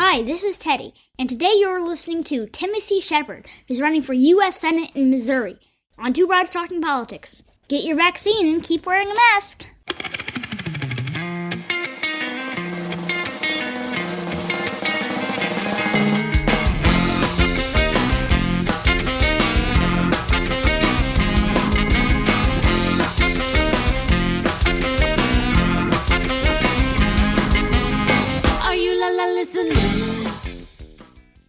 Hi, this is Teddy, and today you're listening to Timothy Shepard, who's running for U.S. Senate in Missouri, on Two Broads Talking Politics. Get your vaccine and keep wearing a mask.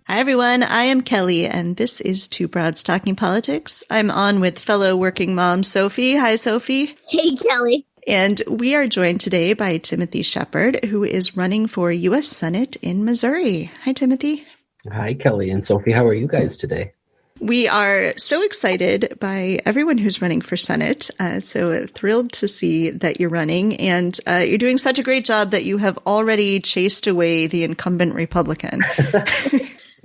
Hi, everyone. I am Kelly, and this is Two Broads Talking Politics. I'm on with fellow working mom, Sophie. Hi, Sophie. Hey, Kelly. And we are joined today by Timothy Shepard, who is running for U.S. Senate in Missouri. Hi, Timothy. Hi, Kelly and Sophie. How are you guys today? We are so excited by everyone who's running for Senate. So thrilled to see that you're running. And you're doing such a great job that you have already chased away the incumbent Republican.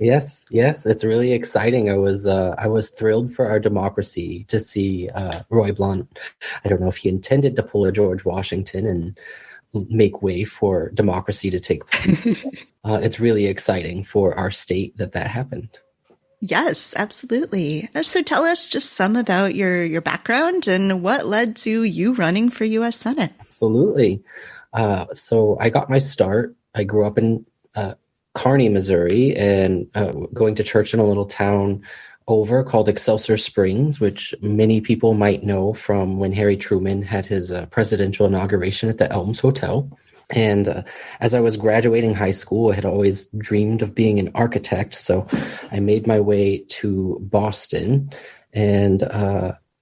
Yes, it's really exciting. I was thrilled for our democracy to see Roy Blunt. I don't know if he intended to pull a George Washington and make way for democracy to take place. It's really exciting for our state that happened. Yes, absolutely. So tell us just some about your background and what led to you running for U.S. Senate. Absolutely. So I got my start. I grew up in Kearney, Missouri, and going to church in a little town over called Excelsior Springs, which many people might know from when Harry Truman had his presidential inauguration at the Elms Hotel. And as I was graduating high school, I had always dreamed of being an architect. So I made my way to Boston. And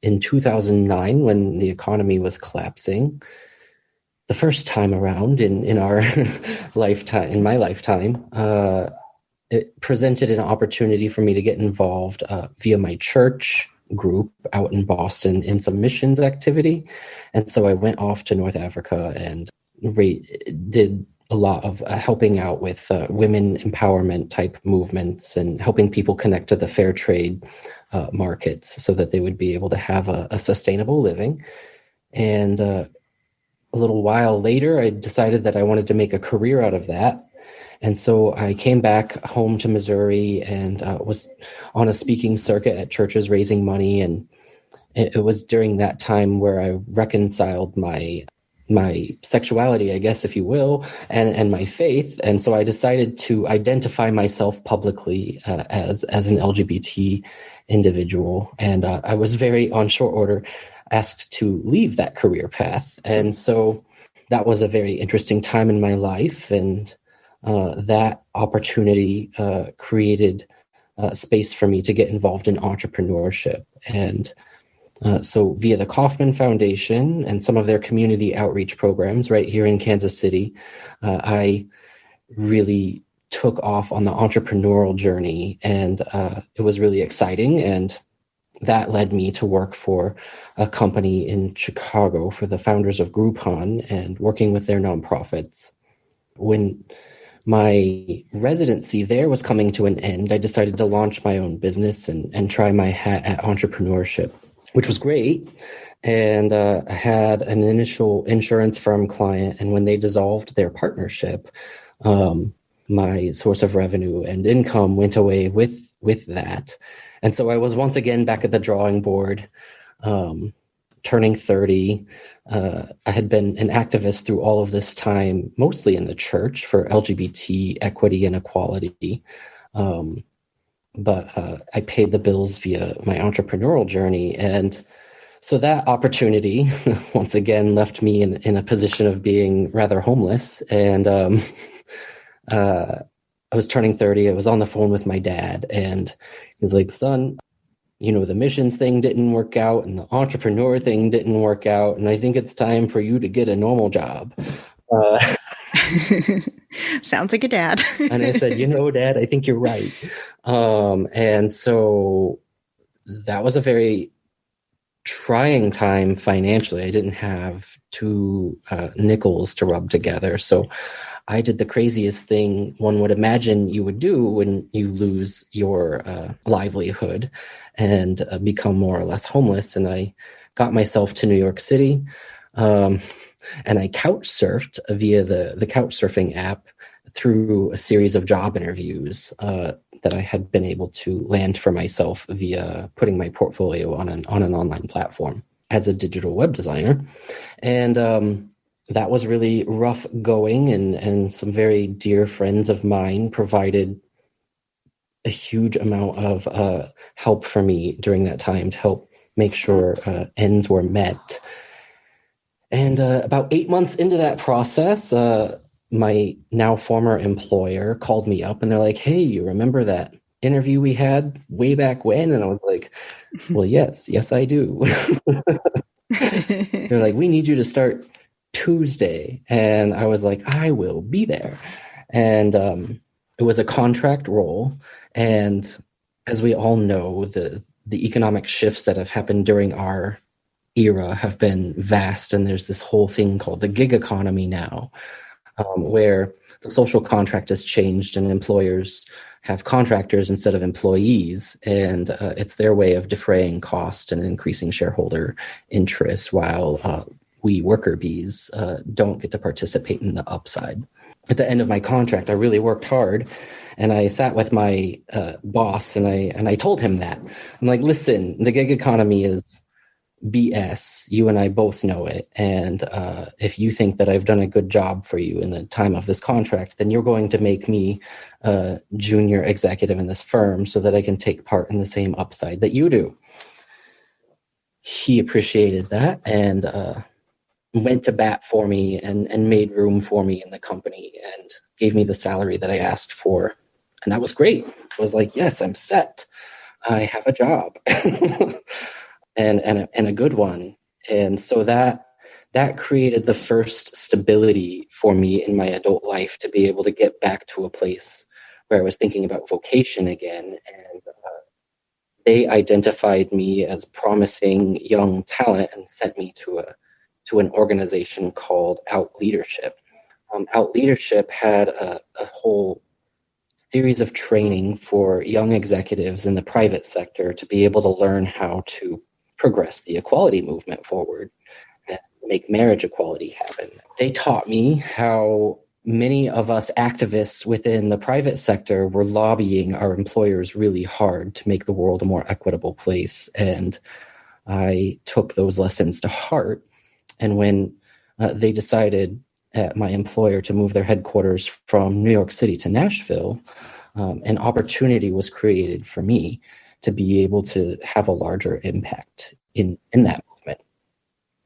in 2009, when the economy was collapsing, the first time around in our lifetime, in my lifetime, it presented an opportunity for me to get involved via my church group out in Boston in some missions activity. And so I went off to North Africa and did a lot of helping out with women empowerment type movements and helping people connect to the fair trade markets so that they would be able to have a sustainable living. And a little while later, I decided that I wanted to make a career out of that. And so I came back home to Missouri and was on a speaking circuit at churches raising money. And it was during that time where I reconciled my sexuality, I guess, if you will, and my faith. And so I decided to identify myself publicly as an LGBT individual. And I was very on short order asked to leave that career path. And so that was a very interesting time in my life. And that opportunity created space for me to get involved in entrepreneurship. And so via the Kauffman Foundation and some of their community outreach programs right here in Kansas City, I really took off on the entrepreneurial journey, and it was really exciting. And that led me to work for a company in Chicago for the founders of Groupon and working with their nonprofits. When my residency there was coming to an end, I decided to launch my own business and try my hat at entrepreneurship, which was great. And I had an initial insurance firm client, and when they dissolved their partnership, my source of revenue and income went away with that. And so I was once again back at the drawing board, turning 30. I had been an activist through all of this time, mostly in the church for LGBT equity and equality. But I paid the bills via my entrepreneurial journey. And so that opportunity, once again, left me in a position of being rather homeless. And I was turning 30. I was on the phone with my dad, and he was like, son, the missions thing didn't work out and the entrepreneur thing didn't work out. And I think it's time for you to get a normal job. Sounds like a dad. And I said, Dad, I think you're right. And so that was a very trying time financially. I didn't have two nickels to rub together. So I did the craziest thing one would imagine you would do when you lose your livelihood and become more or less homeless. And I got myself to New York City, and I couch surfed via the couch surfing app through a series of job interviews that I had been able to land for myself via putting my portfolio on an online platform as a digital web designer. And that was really rough going, and some very dear friends of mine provided a huge amount of help for me during that time to help make sure ends were met. And about 8 months into that process, my now former employer called me up and they're like, "Hey, you remember that interview we had way back when?" And I was like, "Well, yes, I do." They're like, "We need you to start Tuesday." And I was like, "I will be there." And it was a contract role. And as we all know, the economic shifts that have happened during our era have been vast. And there's this whole thing called the gig economy now, where the social contract has changed and employers have contractors instead of employees. And it's their way of defraying cost and increasing shareholder interest, while we worker bees don't get to participate in the upside. At the end of my contract, I really worked hard, and I sat with my boss and I told him that. I'm like, "Listen, the gig economy is BS. You and I both know it. And if you think that I've done a good job for you in the time of this contract, then you're going to make me a junior executive in this firm so that I can take part in the same upside that you do." He appreciated that and went to bat for me and made room for me in the company and gave me the salary that I asked for. And that was great. I was like, yes, I'm set. I have a job. and a good one. And so that created the first stability for me in my adult life to be able to get back to a place where I was thinking about vocation again. And they identified me as promising young talent and sent me to an organization called Out Leadership. Out Leadership had a whole series of training for young executives in the private sector to be able to learn how to progress the equality movement forward and make marriage equality happen. They taught me how many of us activists within the private sector were lobbying our employers really hard to make the world a more equitable place. And I took those lessons to heart. And when they decided at my employer to move their headquarters from New York City to Nashville, an opportunity was created for me to be able to have a larger impact in that movement.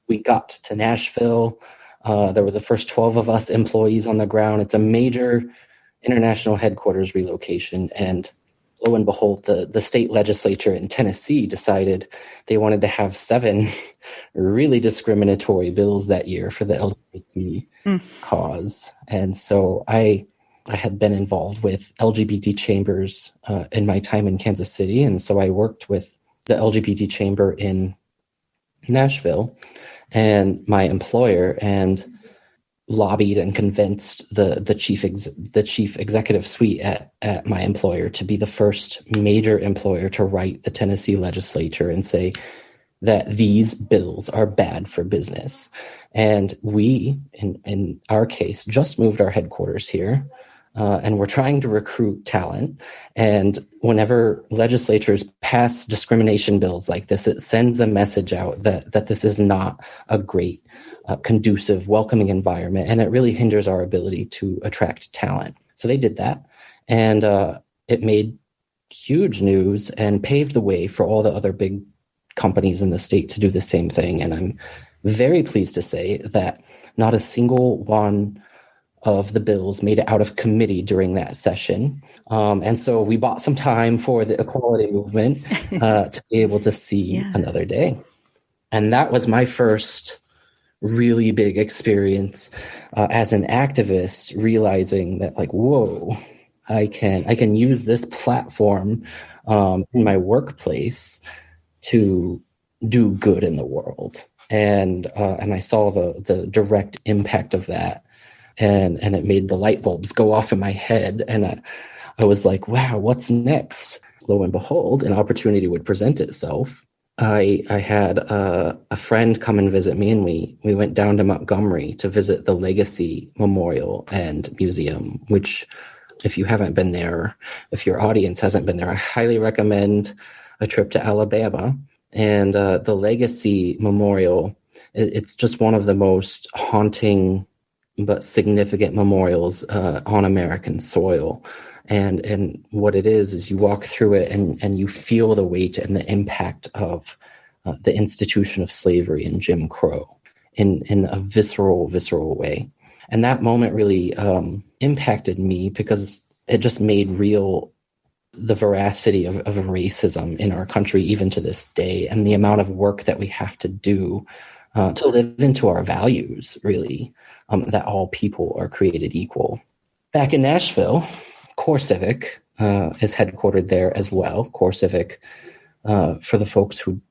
We got to Nashville. There were the first 12 of us employees on the ground. It's a major international headquarters relocation. And lo and behold, the state legislature in Tennessee decided they wanted to have 7 really discriminatory bills that year for the LGBT cause. And so I had been involved with LGBT chambers in my time in Kansas City. And so I worked with the LGBT chamber in Nashville and my employer and lobbied and convinced the chief executive suite at my employer to be the first major employer to write the Tennessee legislature and say that these bills are bad for business. And we, in our case, just moved our headquarters here. And we're trying to recruit talent. And whenever legislatures pass discrimination bills like this, it sends a message out that this is not a great, conducive, welcoming environment. And it really hinders our ability to attract talent. So they did that. And it made huge news and paved the way for all the other big companies in the state to do the same thing. And I'm very pleased to say that not a single one of the bills made it out of committee during that session. And so we bought some time for the equality movement to be able to see another day. And that was my first really big experience as an activist, realizing that like, whoa, I can use this platform in my workplace to do good in the world. And I saw the direct impact of that. And it made the light bulbs go off in my head. And I was like, wow, what's next? Lo and behold, an opportunity would present itself I had a friend come and visit me, and we went down to Montgomery to visit the Legacy Memorial and Museum, which, if you haven't been there, if your audience hasn't been there, I highly recommend a trip to Alabama. And the Legacy Memorial, it's just one of the most haunting but significant memorials on American soil. And what it is you walk through it and you feel the weight and the impact of the institution of slavery and Jim Crow in a visceral way. And that moment really impacted me because it just made real the veracity of racism in our country, even to this day, and the amount of work that we have to do to live into our values, really, that all people are created equal. Back in Nashville, CoreCivic is headquartered there as well. CoreCivic, for the folks who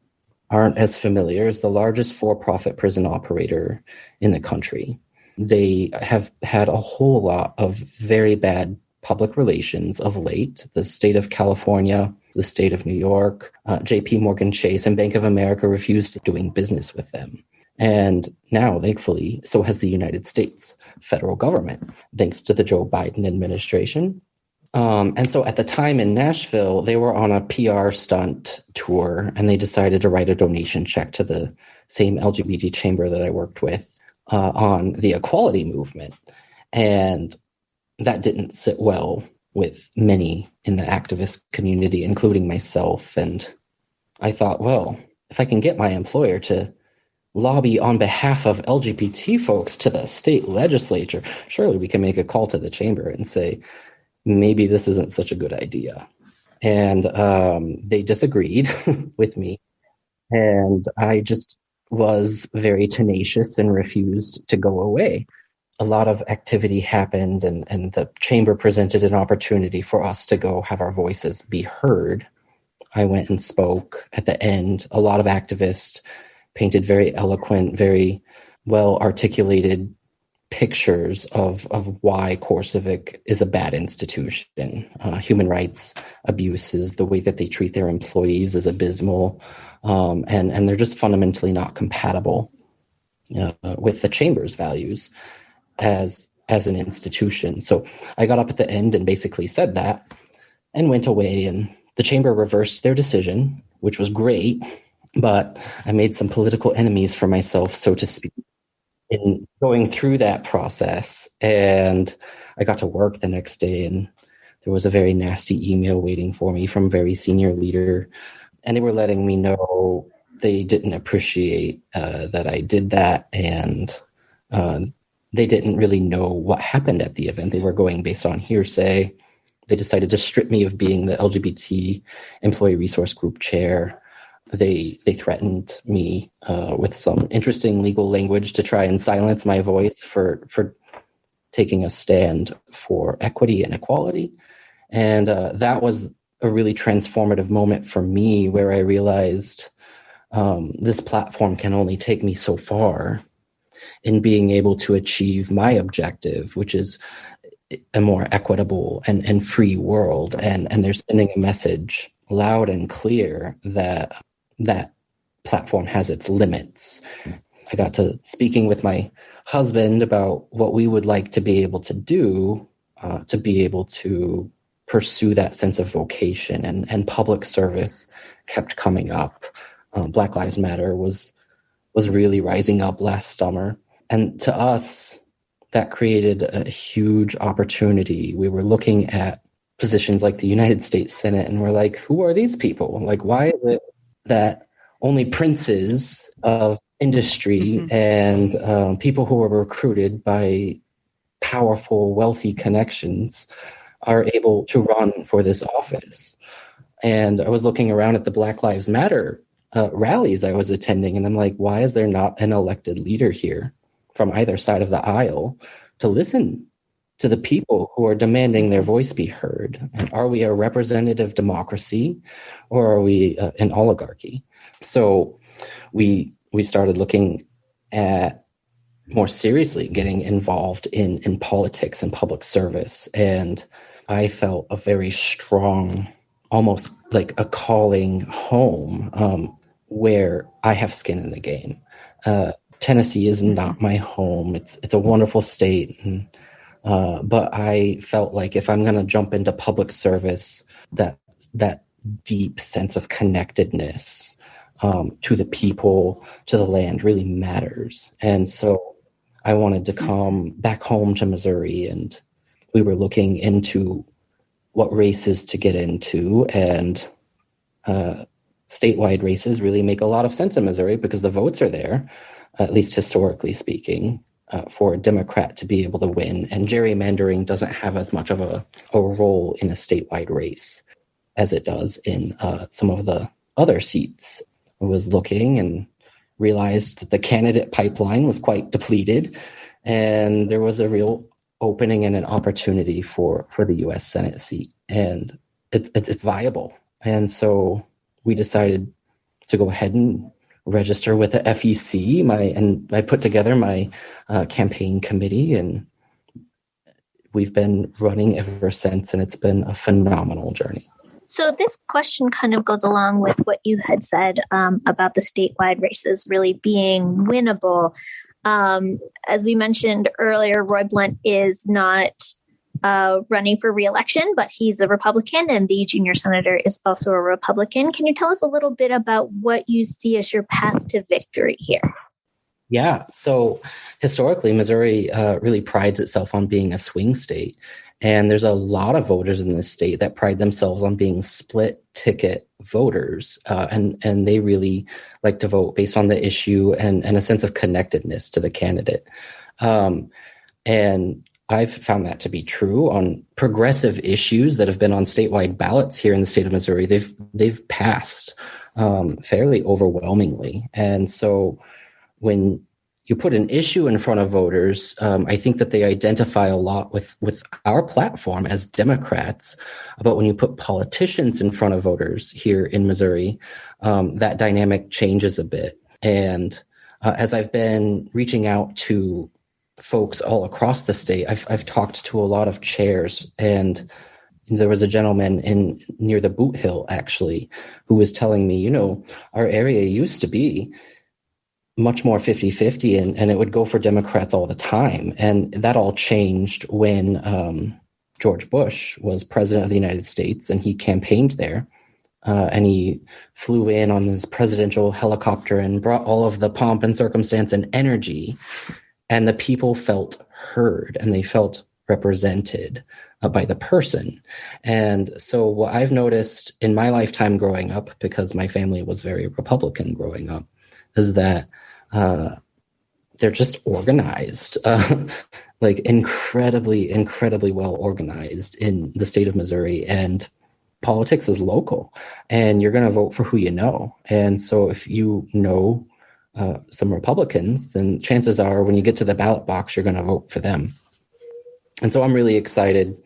aren't as familiar, is the largest for-profit prison operator in the country. They have had a whole lot of very bad public relations of late. The state of California, the state of New York, JP Morgan Chase, and Bank of America refused doing business with them. And now, thankfully, so has the United States federal government, thanks to the Joe Biden administration. And so at the time in Nashville, they were on a PR stunt tour, and they decided to write a donation check to the same LGBT chamber that I worked with on the equality movement. And that didn't sit well with many in the activist community, including myself. And I thought, well, if I can get my employer to lobby on behalf of LGBT folks to the state legislature, surely we can make a call to the chamber and say, maybe this isn't such a good idea. And they disagreed with me. And I just was very tenacious and refused to go away. A lot of activity happened, and the chamber presented an opportunity for us to go have our voices be heard. I went and spoke at the end. A lot of activists painted very eloquent, very well-articulated pictures of why CoreCivic is a bad institution. Human rights abuses, the way that they treat their employees is abysmal, and they're just fundamentally not compatible with the chamber's values as an institution. So I got up at the end and basically said that and went away, and the chamber reversed their decision, which was great, but I made some political enemies for myself, so to speak, in going through that process. And I got to work the next day, and there was a very nasty email waiting for me from a very senior leader, and they were letting me know they didn't appreciate that I did that, and they didn't really know what happened at the event. They were going based on hearsay. They decided to strip me of being the LGBT Employee Resource Group chair. They threatened me with some interesting legal language to try and silence my voice for taking a stand for equity and equality. And that was a really transformative moment for me, where I realized this platform can only take me so far in being able to achieve my objective, which is a more equitable and free world. And they're sending a message loud and clear that that platform has its limits. I got to speaking with my husband about what we would like to be able to do to be able to pursue that sense of vocation, and public service kept coming up. Black Lives Matter was really rising up last summer. And to us, that created a huge opportunity. We were looking at positions like the United States Senate, and we're like, who are these people? Like, why is it that only princes of industry and people who were recruited by powerful, wealthy connections are able to run for this office? And I was looking around at the Black Lives Matter rallies I was attending, and I'm like, why is there not an elected leader here from either side of the aisle to listen to the people who are demanding their voice be heard? And are we a representative democracy, or are we an oligarchy? So we started looking at more seriously getting involved in politics and public service. And I felt a very strong, almost like a calling home, where I have skin in the game. Tennessee is not my home. It's a wonderful state, but I felt like if I'm going to jump into public service, that deep sense of connectedness to the people, to the land really matters. And so I wanted to come back home to Missouri, and we were looking into what races to get into, and statewide races really make a lot of sense in Missouri because the votes are there, at least historically speaking, for a Democrat to be able to win. And gerrymandering doesn't have as much of a role in a statewide race as it does in some of the other seats. I was looking and realized that the candidate pipeline was quite depleted, and there was a real opening and an opportunity for the U.S. Senate seat, and it's viable. And so we decided to go ahead and register with the FEC. I put together my campaign committee, and we've been running ever since, and it's been a phenomenal journey. So this question kind of goes along with what you had said about the statewide races really being winnable. As we mentioned earlier, Roy Blunt is not running for re-election, but he's a Republican, and the junior senator is also a Republican. Can you tell us a little bit about what you see as your path to victory here? Yeah. So historically, Missouri really prides itself on being a swing state. And there's a lot of voters in this state that pride themselves on being split ticket voters. And they really like to vote based on the issue and a sense of connectedness to the candidate. And I've found that to be true on progressive issues that have been on statewide ballots here in the state of Missouri. They've passed fairly overwhelmingly. And so when you put an issue in front of voters, I think that they identify a lot with our platform as Democrats. But when you put politicians in front of voters here in Missouri, that dynamic changes a bit. And as I've been reaching out to folks all across the state, I've talked to a lot of chairs, and there was a gentleman near the Boot Hill, actually, who was telling me, our area used to be much more 50-50, and it would go for Democrats all the time. And that all changed when George Bush was president of the United States, and he campaigned there. And he flew in on his presidential helicopter and brought all of the pomp and circumstance and energy. And the people felt heard, and they felt represented by the person. And so what I've noticed in my lifetime growing up, because my family was very Republican growing up, is that they're just organized, like incredibly, incredibly well organized in the state of Missouri. And politics is local, and you're going to vote for who you know. And so if you know some Republicans, then chances are when you get to the ballot box, you're going to vote for them. And so I'm really excited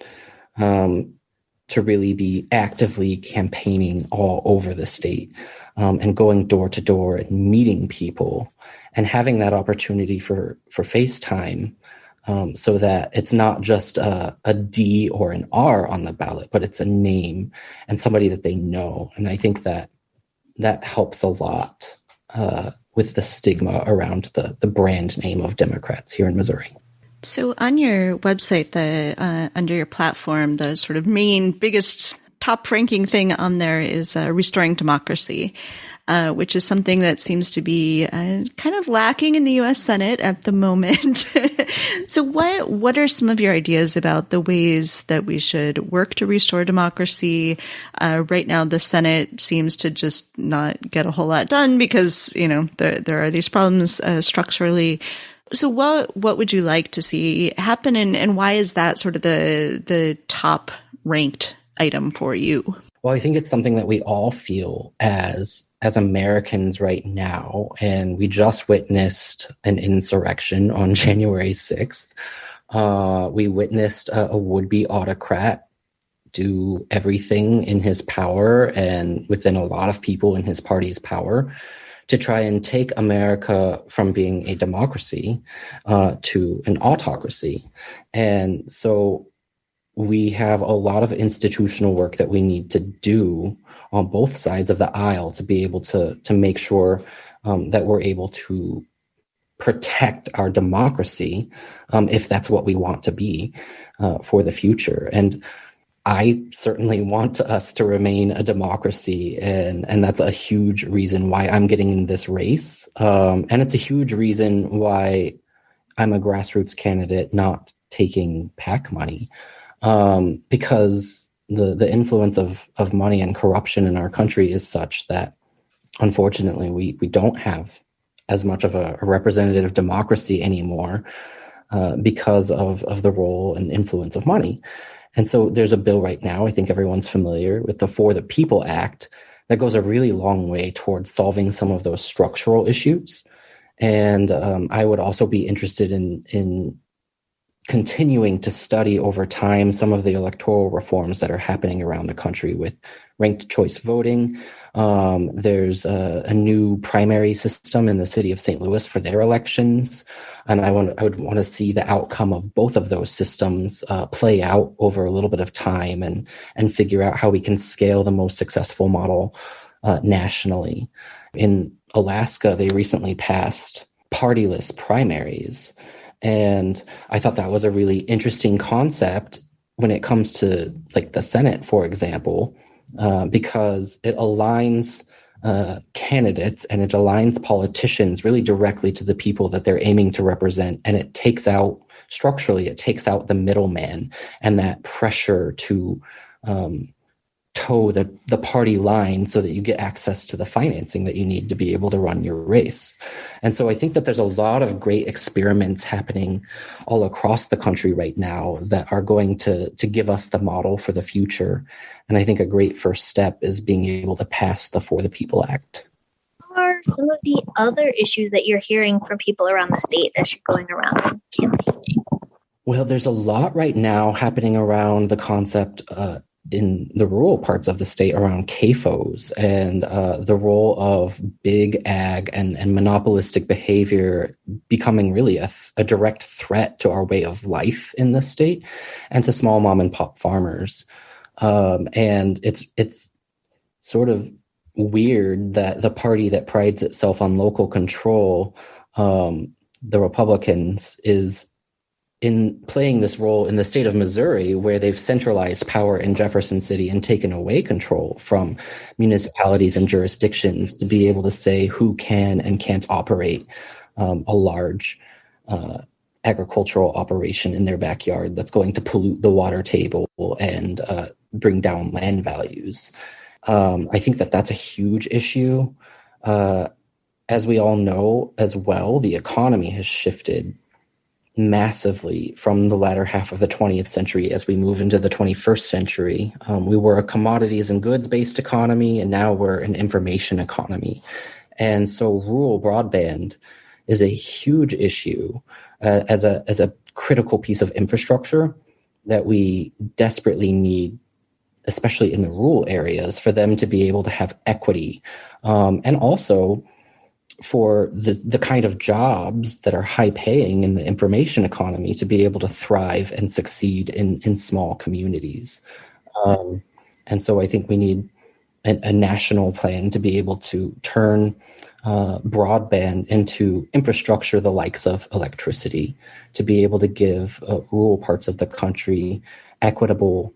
to really be actively campaigning all over the state and going door to door and meeting people and having that opportunity for FaceTime so that it's not just a D or an R on the ballot, but it's a name and somebody that they know. And I think that helps a lot with the stigma around the brand name of Democrats here in Missouri. So on your website, under your platform, the sort of main, biggest, top-ranking thing on there is restoring democracy, which is something that seems to be kind of lacking in the U.S. Senate at the moment. So what are some of your ideas about the ways that we should work to restore democracy? Right now, the Senate seems to just not get a whole lot done because, there are these problems structurally. So what would you like to see happen, and why is that sort of the top ranked item for you? Well, I think it's something that we all feel as Americans right now, and we just witnessed an insurrection on January 6th. We witnessed a would-be autocrat do everything in his power and within a lot of people in his party's power to try and take America from being a democracy to an autocracy. And so we have a lot of institutional work that we need to do on both sides of the aisle to be able to make sure that we're able to protect our democracy, if that's what we want to be for the future. And I certainly want us to remain a democracy, and that's a huge reason why I'm getting in this race. And it's a huge reason why I'm a grassroots candidate, not taking PAC money, because the influence of money and corruption in our country is such that, unfortunately, we don't have as much of a representative democracy anymore because of the role and influence of money. And so there's a bill right now, I think everyone's familiar with, the For the People Act, that goes a really long way towards solving some of those structural issues. And I would also be interested in continuing to study over time some of the electoral reforms that are happening around the country with ranked choice voting. There's a new primary system in the city of St. Louis for their elections. And I would want to see the outcome of both of those systems play out over a little bit of time and figure out how we can scale the most successful model nationally. In Alaska, they recently passed partyless primaries. And I thought that was a really interesting concept when it comes to like the Senate, for example, because it aligns candidates and it aligns politicians really directly to the people that they're aiming to represent. And it takes out, structurally, it takes out the middleman and that pressure to toe the party line so that you get access to the financing that you need to be able to run your race. And so I think that there's a lot of great experiments happening all across the country right now that are going to give us the model for the future. And I think a great first step is being able to pass the For the People Act. What are some of the other issues that you're hearing from people around the state as you're going around and campaigning? Well, there's a lot right now happening around the concept in the rural parts of the state around CAFOs and the role of big ag and monopolistic behavior becoming really a direct threat to our way of life in the state and to small mom and pop farmers. And it's sort of weird that the party that prides itself on local control, the Republicans, is in playing this role in the state of Missouri, where they've centralized power in Jefferson City and taken away control from municipalities and jurisdictions to be able to say who can and can't operate a large agricultural operation in their backyard that's going to pollute the water table and bring down land values. I think that that's a huge issue. As we all know as well, the economy has shifted massively from the latter half of the 20th century as we move into the 21st century. We were a commodities and goods-based economy, and now we're an information economy. And so rural broadband is a huge issue as a critical piece of infrastructure that we desperately need, especially in the rural areas, for them to be able to have equity. And also for the kind of jobs that are high paying in the information economy to be able to thrive and succeed in small communities. And so I think we need a national plan to be able to turn broadband into infrastructure the likes of electricity, to be able to give rural parts of the country equitable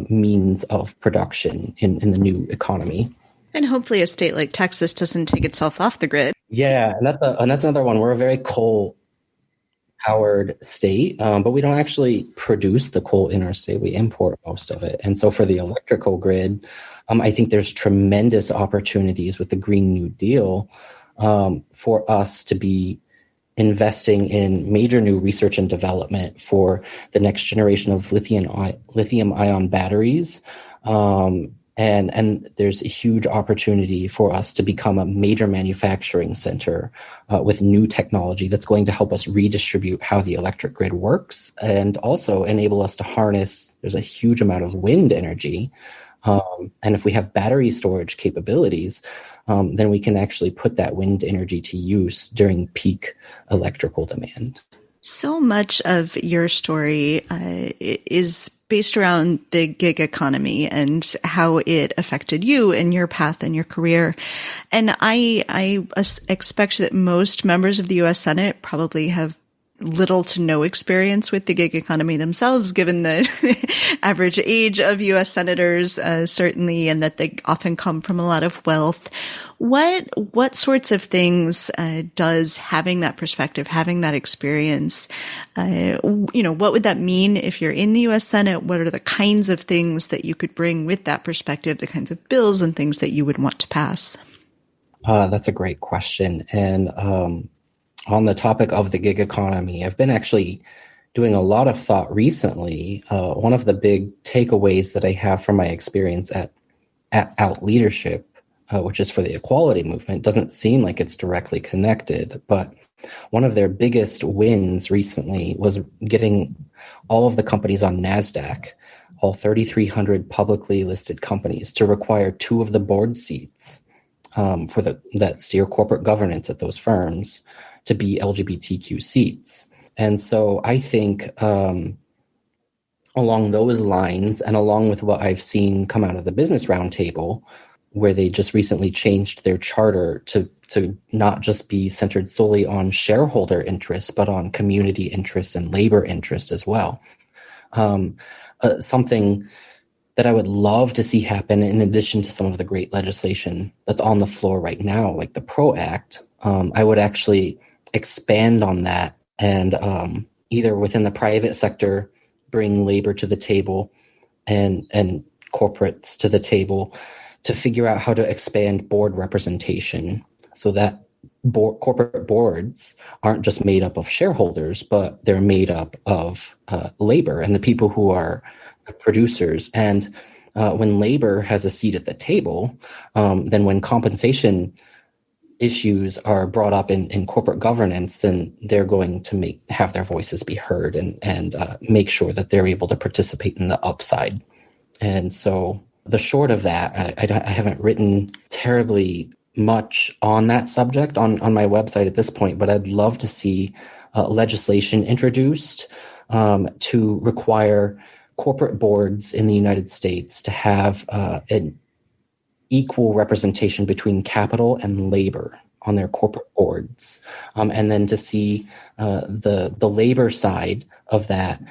means of production in the new economy. And hopefully a state like Texas doesn't take itself off the grid. Yeah, and that's another one. We're a very coal-powered state, but we don't actually produce the coal in our state. We import most of it. And so for the electrical grid, I think there's tremendous opportunities with the Green New Deal for us to be investing in major new research and development for the next generation of lithium-ion batteries. And there's a huge opportunity for us to become a major manufacturing center with new technology that's going to help us redistribute how the electric grid works and also enable us to harness, there's a huge amount of wind energy. And if we have battery storage capabilities, then we can actually put that wind energy to use during peak electrical demand. So much of your story is based around the gig economy and how it affected you and your path and your career. And I expect that most members of the U.S. Senate probably have little to no experience with the gig economy themselves, given the average age of U.S. senators, certainly, and that they often come from a lot of wealth. What sorts of things does having that perspective, having that experience, what would that mean if you're in the U.S. Senate? What are the kinds of things that you could bring with that perspective, the kinds of bills and things that you would want to pass? That's a great question. And on the topic of the gig economy, I've been actually doing a lot of thought recently. One of the big takeaways that I have from my experience at Out Leadership, which is for the equality movement, doesn't seem like it's directly connected, but one of their biggest wins recently was getting all of the companies on NASDAQ, all 3,300 publicly listed companies, to require 2 of the board seats that steer corporate governance at those firms to be LGBTQ seats. And so I think along those lines, and along with what I've seen come out of the Business Roundtable, where they just recently changed their charter to not just be centered solely on shareholder interests, but on community interests and labor interests as well. Something that I would love to see happen, in addition to some of the great legislation that's on the floor right now, like the PRO Act, I would actually expand on that and either within the private sector, bring labor to the table and corporates to the table to figure out how to expand board representation so that corporate boards aren't just made up of shareholders, but they're made up of labor and the people who are producers. And when labor has a seat at the table, then when compensation issues are brought up in corporate governance, then they're going to have their voices be heard and make sure that they're able to participate in the upside. And so the short of that, I haven't written terribly much on that subject on my website at this point, but I'd love to see legislation introduced to require corporate boards in the United States to have an equal representation between capital and labor on their corporate boards, and then to see the labor side of that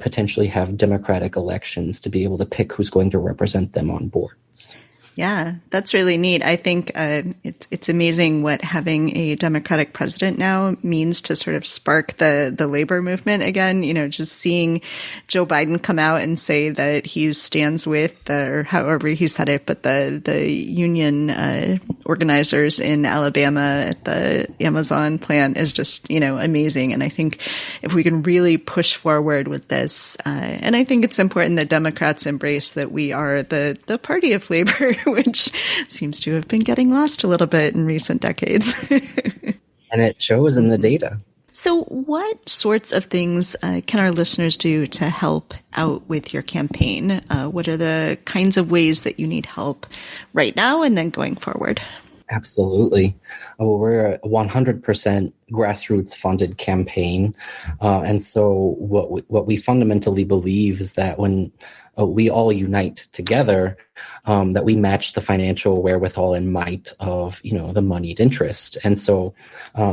potentially have democratic elections to be able to pick who's going to represent them on boards. Yeah, that's really neat. I think it's amazing what having a Democratic president now means to sort of spark the labor movement again. You know, just seeing Joe Biden come out and say that he stands with, or however he said it, but the union organizers in Alabama at the Amazon plant is just, amazing. And I think if we can really push forward with this, and I think it's important that Democrats embrace that we are the party of labor, which seems to have been getting lost a little bit in recent decades. And it shows in the data. So what sorts of things can our listeners do to help out with your campaign? What are the kinds of ways that you need help right now and then going forward? Absolutely. We're a 100% grassroots funded campaign. And so what we fundamentally believe is that when we all unite together, that we match the financial wherewithal and might of, the moneyed interest. And so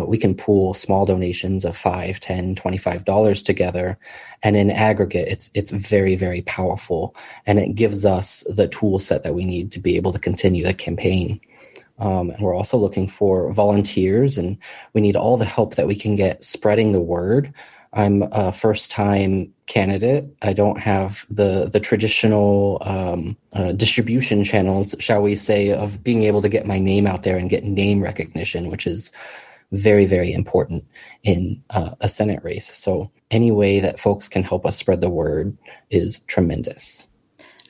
we can pool small donations of $5, $10, $25 together. And in aggregate, it's very, very powerful. And it gives us the tool set that we need to be able to continue the campaign. And we're also looking for volunteers, and we need all the help that we can get spreading the word. I'm a first-time candidate. I don't have the traditional distribution channels, shall we say, of being able to get my name out there and get name recognition, which is very, very important in a Senate race. So any way that folks can help us spread the word is tremendous.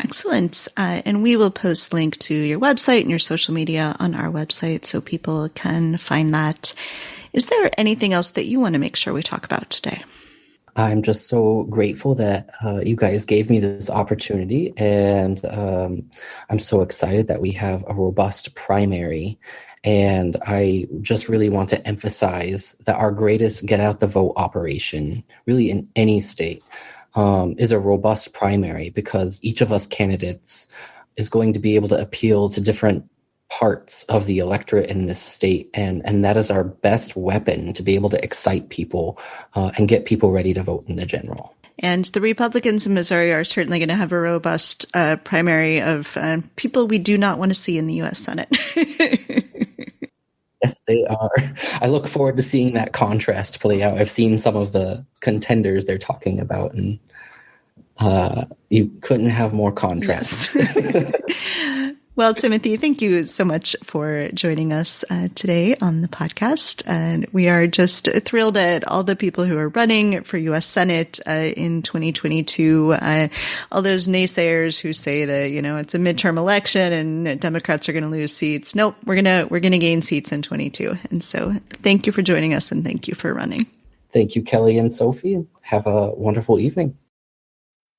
Excellent. And we will post link to your website and your social media on our website so people can find that. Is there anything else that you want to make sure we talk about today? I'm just so grateful that you guys gave me this opportunity, and I'm so excited that we have a robust primary. And I just really want to emphasize that our greatest get out the vote operation, really in any state, is a robust primary, because each of us candidates is going to be able to appeal to different parts of the electorate in this state, and that is our best weapon to be able to excite people and get people ready to vote in the general. And the Republicans in Missouri are certainly going to have a robust primary of people we do not want to see in the U.S. Senate. Yes, they are. I look forward to seeing that contrast play out. I've seen some of the contenders they're talking about, and you couldn't have more contrast. Yes. Well, Timothy, thank you so much for joining us today on the podcast. And we are just thrilled at all the people who are running for U.S. Senate in 2022. All those naysayers who say that, it's a midterm election and Democrats are going to lose seats. Nope, we're gonna gain seats in 22. And so thank you for joining us, and thank you for running. Thank you, Kelly and Sophie. Have a wonderful evening.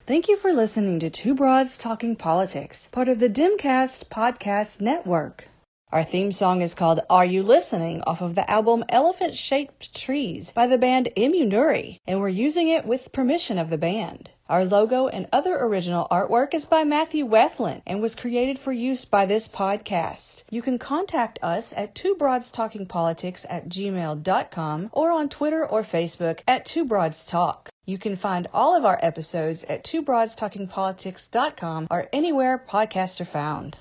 Thank you for listening to Two Broads Talking Politics, part of the Dimcast Podcast Network. Our theme song is called Are You Listening? Off of the album Elephant Shaped Trees by the band Immunuri, and we're using it with permission of the band. Our logo and other original artwork is by Matthew Weflin and was created for use by this podcast. You can contact us at twobroadstalkingpolitics@gmail.com or on Twitter or Facebook at Two Broads Talk. You can find all of our episodes at twobroadstalkingpolitics.com or anywhere podcasts are found.